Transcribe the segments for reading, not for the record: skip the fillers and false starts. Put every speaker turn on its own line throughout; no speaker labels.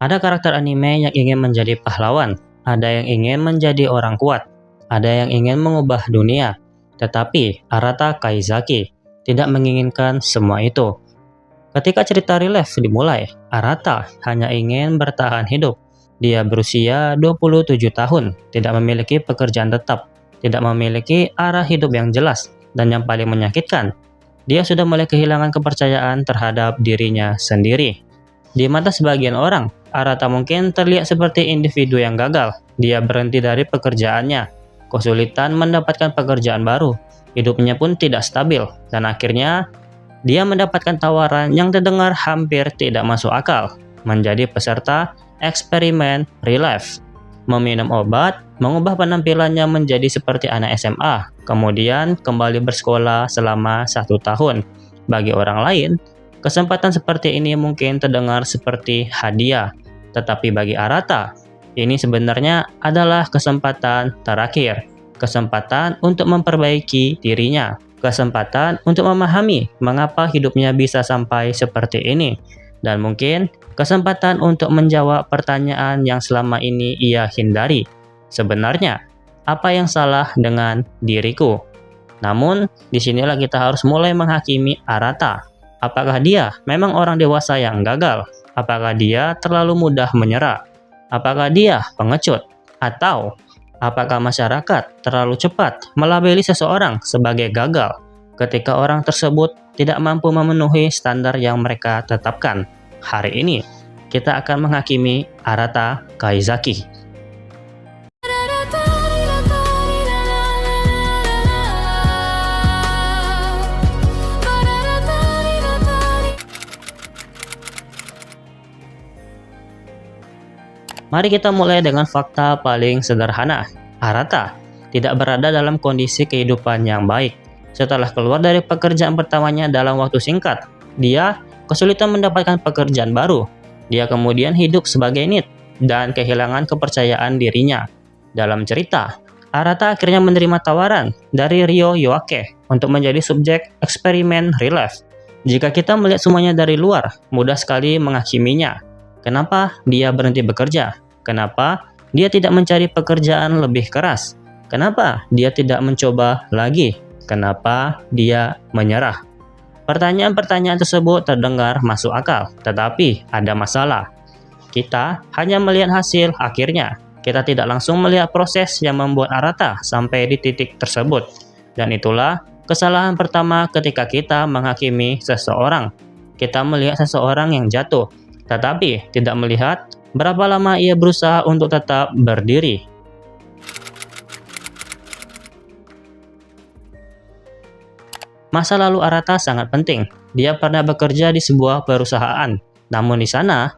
Ada karakter anime yang ingin menjadi pahlawan, ada yang ingin menjadi orang kuat, ada yang ingin mengubah dunia. Tetapi Arata Kaizaki tidak menginginkan semua itu. Ketika cerita Relief dimulai, Arata hanya ingin bertahan hidup. Dia berusia 27 tahun, tidak memiliki pekerjaan tetap, tidak memiliki arah hidup yang jelas, dan yang paling menyakitkan, dia sudah mulai kehilangan kepercayaan terhadap dirinya sendiri. Di mata sebagian orang, Arata mungkin terlihat seperti individu yang gagal. Dia berhenti dari pekerjaannya, kesulitan mendapatkan pekerjaan baru, hidupnya pun tidak stabil, dan akhirnya dia mendapatkan tawaran yang terdengar hampir tidak masuk akal, menjadi peserta eksperimen Relief. Meminum obat, mengubah penampilannya menjadi seperti anak SMA, kemudian kembali bersekolah selama 1 tahun. Bagi orang lain, kesempatan seperti ini mungkin terdengar seperti hadiah, tetapi bagi Arata, ini sebenarnya adalah kesempatan terakhir, kesempatan untuk memperbaiki dirinya, kesempatan untuk memahami mengapa hidupnya bisa sampai seperti ini, dan mungkin kesempatan untuk menjawab pertanyaan yang selama ini ia hindari. Sebenarnya, apa yang salah dengan diriku? Namun, disinilah kita harus mulai menghakimi Arata. Apakah dia memang orang dewasa yang gagal? Apakah dia terlalu mudah menyerah? Apakah dia pengecut? Atau apakah masyarakat terlalu cepat melabeli seseorang sebagai gagal ketika orang tersebut tidak mampu memenuhi standar yang mereka tetapkan? Hari ini, kita akan menghakimi Arata Kaizaki. Mari kita mulai dengan fakta paling sederhana. Arata tidak berada dalam kondisi kehidupan yang baik. Setelah keluar dari pekerjaan pertamanya dalam waktu singkat, dia kesulitan mendapatkan pekerjaan baru. Dia kemudian hidup sebagai NEET dan kehilangan kepercayaan dirinya. Dalam cerita, Arata akhirnya menerima tawaran dari Ryo Yoake untuk menjadi subjek eksperimen Relief. Jika kita melihat semuanya dari luar, mudah sekali menghakiminya. Kenapa dia berhenti bekerja? Kenapa dia tidak mencari pekerjaan lebih keras? Kenapa dia tidak mencoba lagi? Kenapa dia menyerah? Pertanyaan-pertanyaan tersebut terdengar masuk akal, tetapi ada masalah. Kita hanya melihat hasil akhirnya. Kita tidak langsung melihat proses yang membuat Arata sampai di titik tersebut. Dan itulah kesalahan pertama ketika kita menghakimi seseorang. Kita melihat seseorang yang jatuh, tetapi tidak melihat berapa lama ia berusaha untuk tetap berdiri. Masa lalu Arata sangat penting. Dia pernah bekerja di sebuah perusahaan, namun di sana,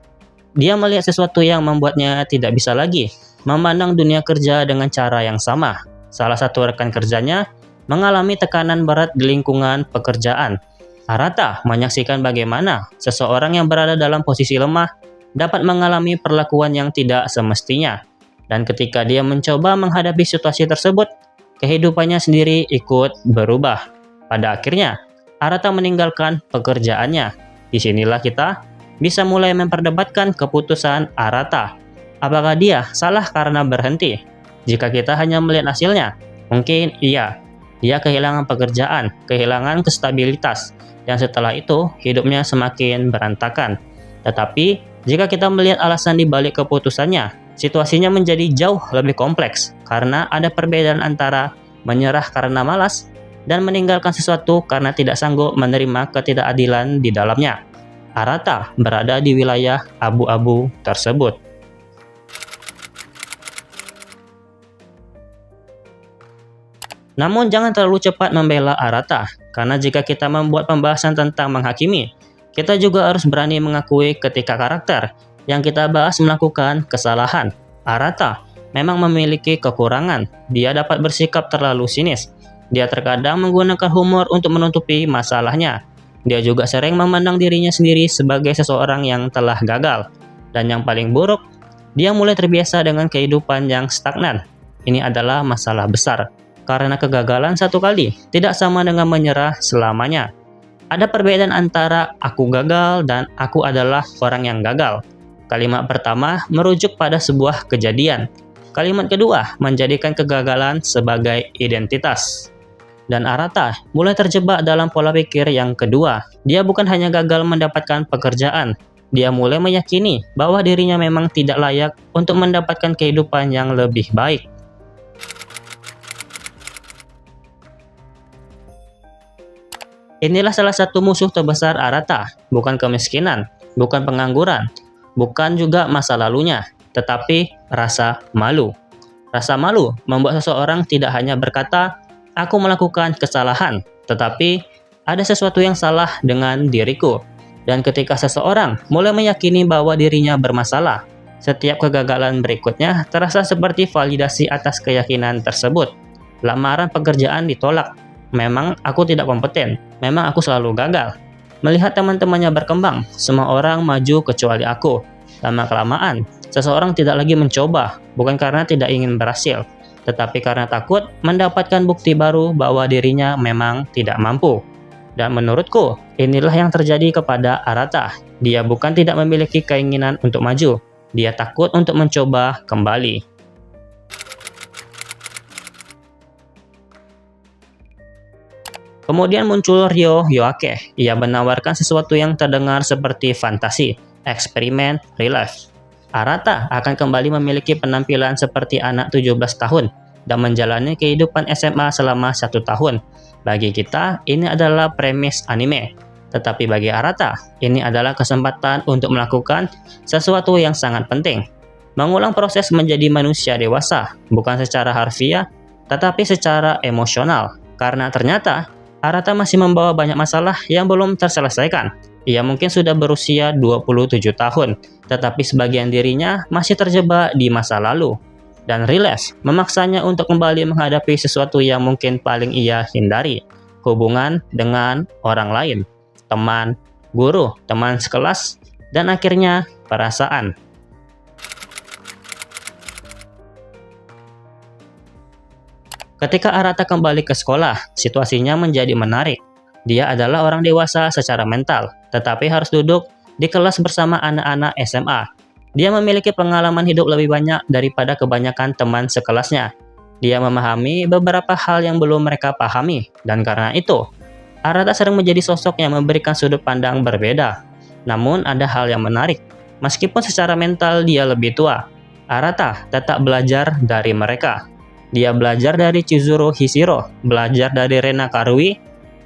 dia melihat sesuatu yang membuatnya tidak bisa lagi memandang dunia kerja dengan cara yang sama. Salah satu rekan kerjanya mengalami tekanan berat di lingkungan pekerjaan. Arata menyaksikan bagaimana seseorang yang berada dalam posisi lemah dapat mengalami perlakuan yang tidak semestinya. Dan ketika dia mencoba menghadapi situasi tersebut, kehidupannya sendiri ikut berubah. Pada akhirnya, Arata meninggalkan pekerjaannya. Disinilah kita bisa mulai memperdebatkan keputusan Arata. Apakah dia salah karena berhenti? Jika kita hanya melihat hasilnya, mungkin iya. Dia kehilangan pekerjaan, kehilangan stabilitas, dan setelah itu hidupnya semakin berantakan. Tetapi, jika kita melihat alasan di balik keputusannya, situasinya menjadi jauh lebih kompleks karena ada perbedaan antara menyerah karena malas dan meninggalkan sesuatu karena tidak sanggup menerima ketidakadilan di dalamnya. Arata berada di wilayah abu-abu tersebut. Namun jangan terlalu cepat membela Arata, karena jika kita membuat pembahasan tentang menghakimi, kita juga harus berani mengakui ketika karakter yang kita bahas melakukan kesalahan. Arata memang memiliki kekurangan. Dia dapat bersikap terlalu sinis. Dia terkadang menggunakan humor untuk menutupi masalahnya. Dia juga sering memandang dirinya sendiri sebagai seseorang yang telah gagal. Dan yang paling buruk, dia mulai terbiasa dengan kehidupan yang stagnan. Ini adalah masalah besar, karena kegagalan satu kali tidak sama dengan menyerah selamanya. Ada perbedaan antara aku gagal dan aku adalah orang yang gagal. Kalimat pertama merujuk pada sebuah kejadian. Kalimat kedua menjadikan kegagalan sebagai identitas. Dan Arata mulai terjebak dalam pola pikir yang kedua. Dia bukan hanya gagal mendapatkan pekerjaan, dia mulai meyakini bahwa dirinya memang tidak layak untuk mendapatkan kehidupan yang lebih baik. Inilah salah satu musuh terbesar Arata, bukan kemiskinan, bukan pengangguran, bukan juga masa lalunya, tetapi rasa malu. Rasa malu membuat seseorang tidak hanya berkata, "Aku melakukan kesalahan," tetapi ada sesuatu yang salah dengan diriku. Dan ketika seseorang mulai meyakini bahwa dirinya bermasalah, setiap kegagalan berikutnya terasa seperti validasi atas keyakinan tersebut. Lamaran pekerjaan ditolak. Memang aku tidak kompeten. Memang aku selalu gagal. Melihat teman-temannya berkembang, semua orang maju kecuali aku. Lama-kelamaan, seseorang tidak lagi mencoba, bukan karena tidak ingin berhasil, tetapi karena takut mendapatkan bukti baru bahwa dirinya memang tidak mampu. Dan menurutku, inilah yang terjadi kepada Arata. Dia bukan tidak memiliki keinginan untuk maju, dia takut untuk mencoba kembali. Kemudian muncul Ryo Yoake. Ia menawarkan sesuatu yang terdengar seperti fantasi, eksperimen, real life. Arata akan kembali memiliki penampilan seperti anak 17 tahun dan menjalani kehidupan SMA selama 1 tahun. Bagi kita, ini adalah premis anime. Tetapi bagi Arata, ini adalah kesempatan untuk melakukan sesuatu yang sangat penting. Mengulang proses menjadi manusia dewasa, bukan secara harfiah, tetapi secara emosional. Karena ternyata, Arata masih membawa banyak masalah yang belum terselesaikan. Ia mungkin sudah berusia 27 tahun, tetapi sebagian dirinya masih terjebak di masa lalu. Dan relapse memaksanya untuk kembali menghadapi sesuatu yang mungkin paling ia hindari, hubungan dengan orang lain, teman, guru, teman sekelas, dan akhirnya perasaan. Ketika Arata kembali ke sekolah, situasinya menjadi menarik. Dia adalah orang dewasa secara mental, tetapi harus duduk di kelas bersama anak-anak SMA. Dia memiliki pengalaman hidup lebih banyak daripada kebanyakan teman sekelasnya. Dia memahami beberapa hal yang belum mereka pahami, dan karena itu, Arata sering menjadi sosok yang memberikan sudut pandang berbeda. Namun ada hal yang menarik. Meskipun secara mental dia lebih tua, Arata tetap belajar dari mereka. Dia belajar dari Chizuru Hishiro, belajar dari Rena Karui,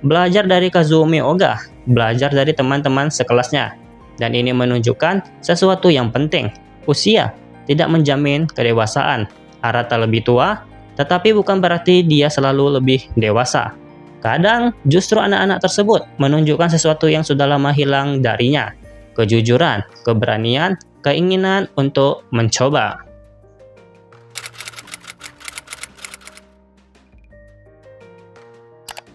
belajar dari Kazumi Oga, belajar dari teman-teman sekelasnya. Dan ini menunjukkan sesuatu yang penting. Usia tidak menjamin kedewasaan. Arata lebih tua, tetapi bukan berarti dia selalu lebih dewasa. Kadang justru anak-anak tersebut menunjukkan sesuatu yang sudah lama hilang darinya. Kejujuran, keberanian, keinginan untuk mencoba.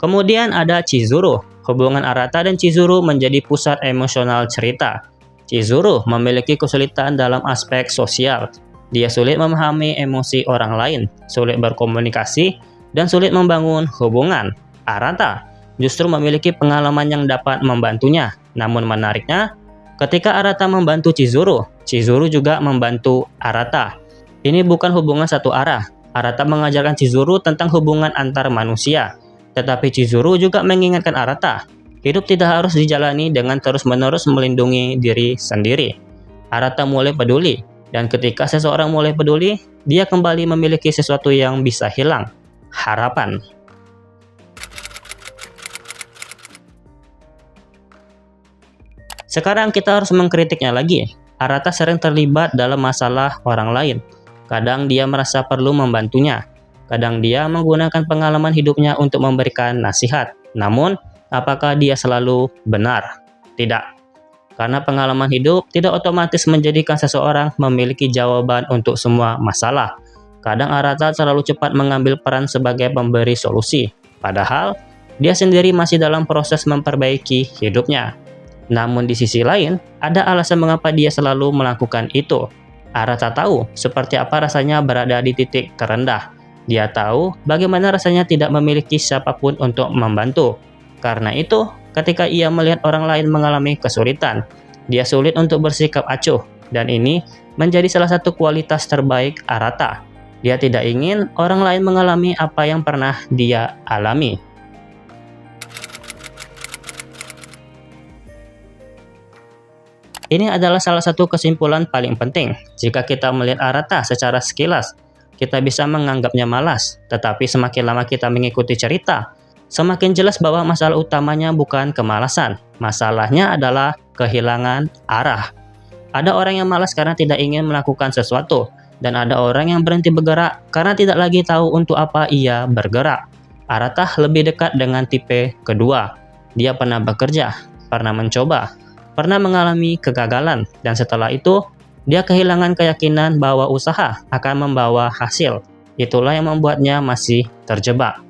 Kemudian ada Chizuru. Hubungan Arata dan Chizuru menjadi pusat emosional cerita. Chizuru memiliki kesulitan dalam aspek sosial. Dia sulit memahami emosi orang lain, sulit berkomunikasi, dan sulit membangun hubungan. Arata justru memiliki pengalaman yang dapat membantunya. Namun menariknya, ketika Arata membantu Chizuru, Chizuru juga membantu Arata. Ini bukan hubungan satu arah. Arata mengajarkan Chizuru tentang hubungan antar manusia. Tetapi Chizuru juga mengingatkan Arata, hidup tidak harus dijalani dengan terus-menerus melindungi diri sendiri. Arata mulai peduli, dan ketika seseorang mulai peduli, dia kembali memiliki sesuatu yang bisa hilang, harapan. Sekarang kita harus mengkritiknya lagi. Arata sering terlibat dalam masalah orang lain. Kadang dia merasa perlu membantunya. Kadang dia menggunakan pengalaman hidupnya untuk memberikan nasihat. Namun, apakah dia selalu benar? Tidak. Karena pengalaman hidup tidak otomatis menjadikan seseorang memiliki jawaban untuk semua masalah. Kadang Arata terlalu cepat mengambil peran sebagai pemberi solusi. Padahal, dia sendiri masih dalam proses memperbaiki hidupnya. Namun di sisi lain, ada alasan mengapa dia selalu melakukan itu. Arata tahu seperti apa rasanya berada di titik terendah. Dia tahu bagaimana rasanya tidak memiliki siapapun untuk membantu. Karena itu, ketika ia melihat orang lain mengalami kesulitan, dia sulit untuk bersikap acuh. Dan ini menjadi salah satu kualitas terbaik Arata. Dia tidak ingin orang lain mengalami apa yang pernah dia alami. Ini adalah salah satu kesimpulan paling penting. Jika kita melihat Arata secara sekilas, kita bisa menganggapnya malas. Tetapi semakin lama kita mengikuti cerita, semakin jelas bahwa masalah utamanya bukan kemalasan. Masalahnya adalah kehilangan arah. Ada orang yang malas karena tidak ingin melakukan sesuatu. Dan ada orang yang berhenti bergerak karena tidak lagi tahu untuk apa ia bergerak. Arata lebih dekat dengan tipe kedua. Dia pernah bekerja, pernah mencoba, pernah mengalami kegagalan, dan setelah itu, dia kehilangan keyakinan bahwa usaha akan membawa hasil. Itulah yang membuatnya masih terjebak.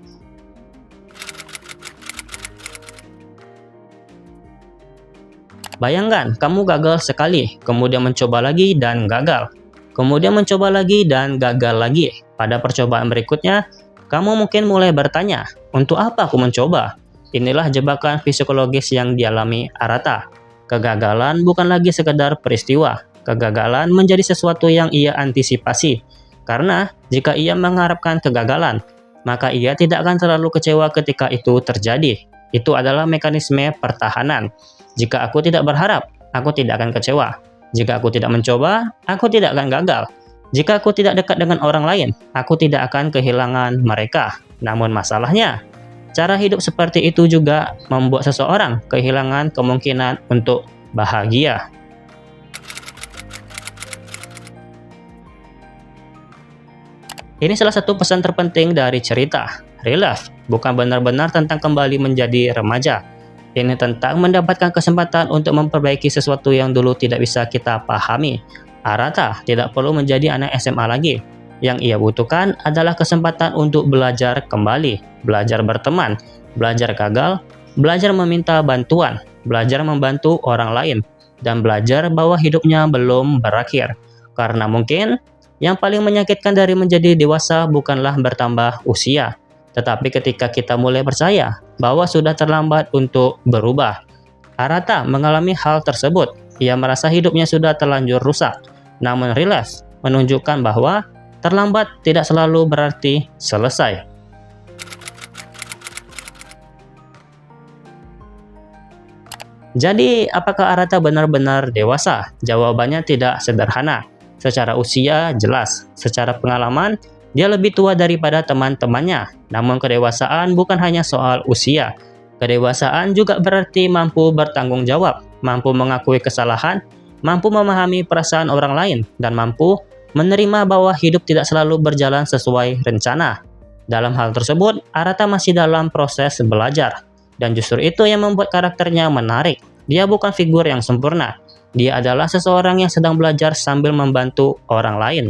Bayangkan, kamu gagal sekali, kemudian mencoba lagi dan gagal. Kemudian mencoba lagi dan gagal lagi. Pada percobaan berikutnya, kamu mungkin mulai bertanya, untuk apa aku mencoba? Inilah jebakan psikologis yang dialami Arata. Kegagalan bukan lagi sekedar peristiwa. Kegagalan menjadi sesuatu yang ia antisipasi. Karena jika ia mengharapkan kegagalan, maka ia tidak akan terlalu kecewa ketika itu terjadi. Itu adalah mekanisme pertahanan. Jika aku tidak berharap, aku tidak akan kecewa. Jika aku tidak mencoba, aku tidak akan gagal. Jika aku tidak dekat dengan orang lain, aku tidak akan kehilangan mereka. Namun masalahnya, cara hidup seperti itu juga membuat seseorang kehilangan kemungkinan untuk bahagia. Ini salah satu pesan terpenting dari cerita. Relive bukan benar-benar tentang kembali menjadi remaja. Ini tentang mendapatkan kesempatan untuk memperbaiki sesuatu yang dulu tidak bisa kita pahami. Arata tidak perlu menjadi anak SMA lagi. Yang ia butuhkan adalah kesempatan untuk belajar kembali, belajar berteman, belajar gagal, belajar meminta bantuan, belajar membantu orang lain, dan belajar bahwa hidupnya belum berakhir. Karena mungkin yang paling menyakitkan dari menjadi dewasa bukanlah bertambah usia, tetapi ketika kita mulai percaya bahwa sudah terlambat untuk berubah. Arata mengalami hal tersebut. Ia merasa hidupnya sudah terlanjur rusak. Namun Relive menunjukkan bahwa terlambat tidak selalu berarti selesai. Jadi, apakah Arata benar-benar dewasa? Jawabannya tidak sederhana. Secara usia, jelas. Secara pengalaman, dia lebih tua daripada teman-temannya. Namun kedewasaan bukan hanya soal usia. Kedewasaan juga berarti mampu bertanggung jawab, mampu mengakui kesalahan, mampu memahami perasaan orang lain, dan mampu menerima bahwa hidup tidak selalu berjalan sesuai rencana. Dalam hal tersebut, Arata masih dalam proses belajar. Dan justru itu yang membuat karakternya menarik. Dia bukan figur yang sempurna. Dia adalah seseorang yang sedang belajar sambil membantu orang lain.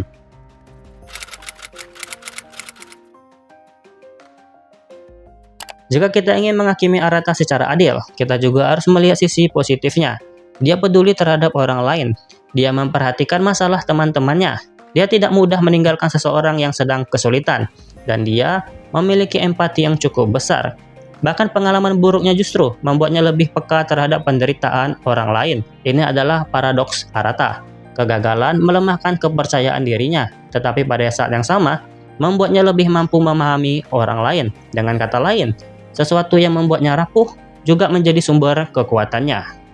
Jika kita ingin menghakimi Arata secara adil, kita juga harus melihat sisi positifnya. Dia peduli terhadap orang lain. Dia memperhatikan masalah teman-temannya. Dia tidak mudah meninggalkan seseorang yang sedang kesulitan. Dan dia memiliki empati yang cukup besar. Bahkan pengalaman buruknya justru membuatnya lebih peka terhadap penderitaan orang lain. Ini adalah paradoks Arata. Kegagalan melemahkan kepercayaan dirinya, tetapi pada saat yang sama, membuatnya lebih mampu memahami orang lain. Dengan kata lain, sesuatu yang membuatnya rapuh juga menjadi sumber kekuatannya.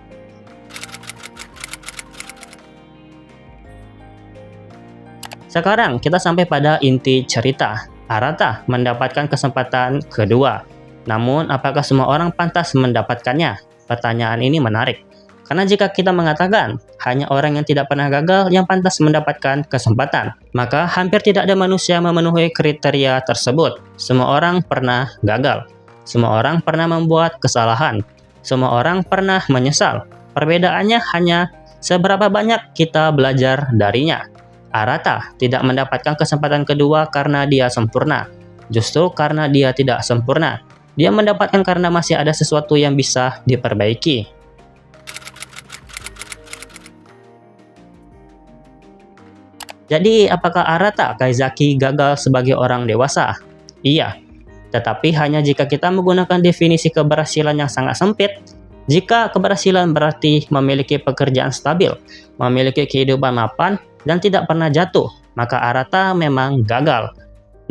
Sekarang kita sampai pada inti cerita. Arata mendapatkan kesempatan kedua. Namun, apakah semua orang pantas mendapatkannya? Pertanyaan ini menarik. Karena jika kita mengatakan hanya orang yang tidak pernah gagal yang pantas mendapatkan kesempatan, maka hampir tidak ada manusia memenuhi kriteria tersebut. Semua orang pernah gagal. Semua orang pernah membuat kesalahan. Semua orang pernah menyesal. Perbedaannya hanya seberapa banyak kita belajar darinya. Arata tidak mendapatkan kesempatan kedua karena dia sempurna. Justru karena dia tidak sempurna, dia mendapatkan karena masih ada sesuatu yang bisa diperbaiki. Jadi, apakah Arata Kaizaki gagal sebagai orang dewasa? Iya. Tetapi hanya jika kita menggunakan definisi keberhasilan yang sangat sempit. Jika keberhasilan berarti memiliki pekerjaan stabil, memiliki kehidupan mapan, dan tidak pernah jatuh, maka Arata memang gagal.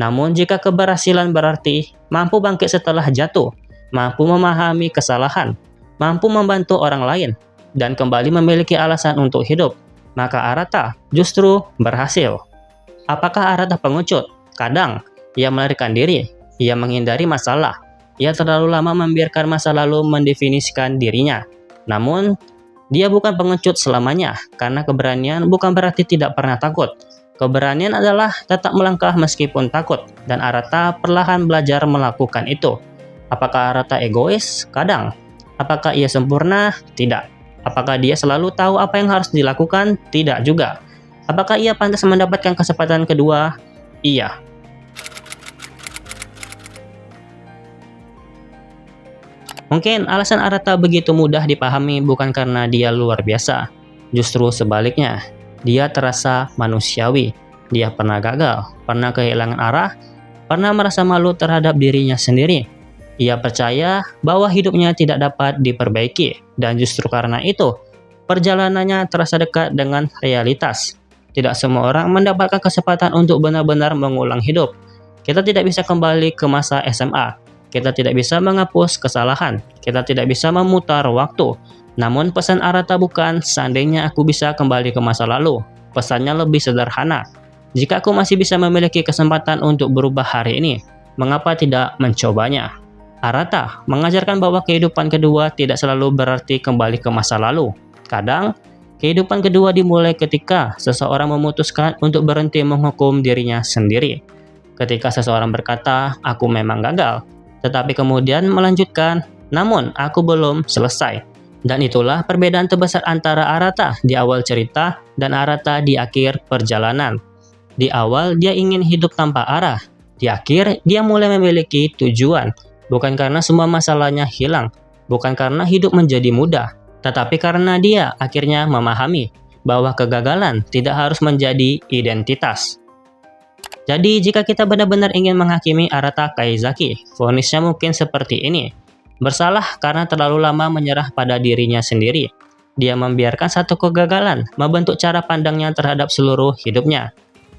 Namun jika keberhasilan berarti mampu bangkit setelah jatuh, mampu memahami kesalahan, mampu membantu orang lain, dan kembali memiliki alasan untuk hidup, maka Arata justru berhasil. Apakah Arata pengecut? Kadang, ia melarikan diri, ia menghindari masalah, ia terlalu lama membiarkan masa lalu mendefinisikan dirinya. Namun, dia bukan pengecut selamanya, karena keberanian bukan berarti tidak pernah takut. Keberanian adalah tetap melangkah meskipun takut, dan Arata perlahan belajar melakukan itu. Apakah Arata egois? Kadang. Apakah ia sempurna? Tidak. Apakah dia selalu tahu apa yang harus dilakukan? Tidak juga. Apakah ia pantas mendapatkan kesempatan kedua? Iya. Mungkin alasan Arata begitu mudah dipahami bukan karena dia luar biasa. Justru sebaliknya, dia terasa manusiawi. Dia pernah gagal, pernah kehilangan arah, pernah merasa malu terhadap dirinya sendiri. Ia percaya bahwa hidupnya tidak dapat diperbaiki, dan justru karena itu, perjalanannya terasa dekat dengan realitas. Tidak semua orang mendapatkan kesempatan untuk benar-benar mengulang hidup. Kita tidak bisa kembali ke masa SMA. Kita tidak bisa menghapus kesalahan. Kita tidak bisa memutar waktu. Namun pesan Arata bukan seandainya aku bisa kembali ke masa lalu. Pesannya lebih sederhana. Jika aku masih bisa memiliki kesempatan untuk berubah hari ini, mengapa tidak mencobanya? Arata mengajarkan bahwa kehidupan kedua tidak selalu berarti kembali ke masa lalu. Kadang, kehidupan kedua dimulai ketika seseorang memutuskan untuk berhenti menghukum dirinya sendiri. Ketika seseorang berkata, aku memang gagal, tetapi kemudian melanjutkan, namun aku belum selesai. Dan itulah perbedaan terbesar antara Arata di awal cerita dan Arata di akhir perjalanan. Di awal dia ingin hidup tanpa arah. Di akhir dia mulai memiliki tujuan. Bukan karena semua masalahnya hilang. Bukan karena hidup menjadi mudah. Tetapi karena dia akhirnya memahami bahwa kegagalan tidak harus menjadi identitas. Jadi jika kita benar-benar ingin menghakimi Arata Kaizaki, vonisnya mungkin seperti ini. Bersalah karena terlalu lama menyerah pada dirinya sendiri. Dia membiarkan satu kegagalan membentuk cara pandangnya terhadap seluruh hidupnya.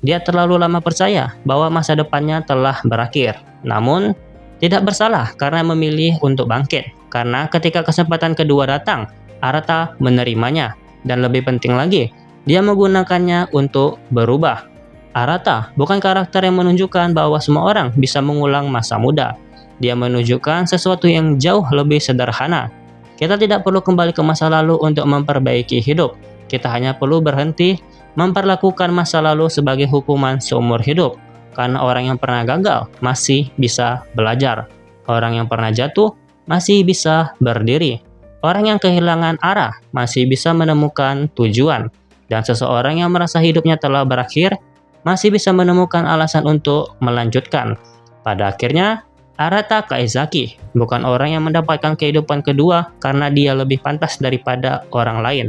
Dia terlalu lama percaya bahwa masa depannya telah berakhir. Namun, tidak bersalah karena memilih untuk bangkit. Karena ketika kesempatan kedua datang, Arata menerimanya. Dan lebih penting lagi, dia menggunakannya untuk berubah. Arata bukan karakter yang menunjukkan bahwa semua orang bisa mengulang masa muda. Dia menunjukkan sesuatu yang jauh lebih sederhana. Kita tidak perlu kembali ke masa lalu untuk memperbaiki hidup. Kita hanya perlu berhenti memperlakukan masa lalu sebagai hukuman seumur hidup. Karena orang yang pernah gagal masih bisa belajar. Orang yang pernah jatuh masih bisa berdiri. Orang yang kehilangan arah masih bisa menemukan tujuan. Dan seseorang yang merasa hidupnya telah berakhir masih bisa menemukan alasan untuk melanjutkan. Pada akhirnya, Arata Kaizaki bukan orang yang mendapatkan kehidupan kedua karena dia lebih pantas daripada orang lain.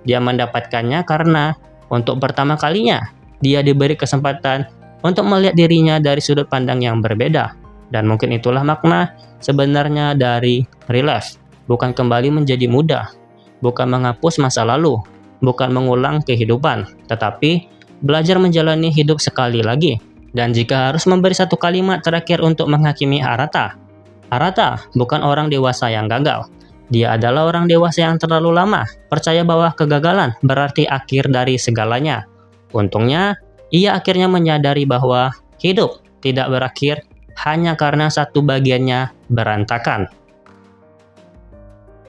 Dia mendapatkannya karena untuk pertama kalinya, dia diberi kesempatan untuk melihat dirinya dari sudut pandang yang berbeda. Dan mungkin itulah makna sebenarnya dari relive. Bukan kembali menjadi muda, bukan menghapus masa lalu, bukan mengulang kehidupan, tetapi belajar menjalani hidup sekali lagi. Dan jika harus memberi satu kalimat terakhir untuk menghakimi Arata, Arata bukan orang dewasa yang gagal. Dia adalah orang dewasa yang terlalu lama percaya bahwa kegagalan berarti akhir dari segalanya. Untungnya, ia akhirnya menyadari bahwa hidup tidak berakhir hanya karena satu bagiannya berantakan.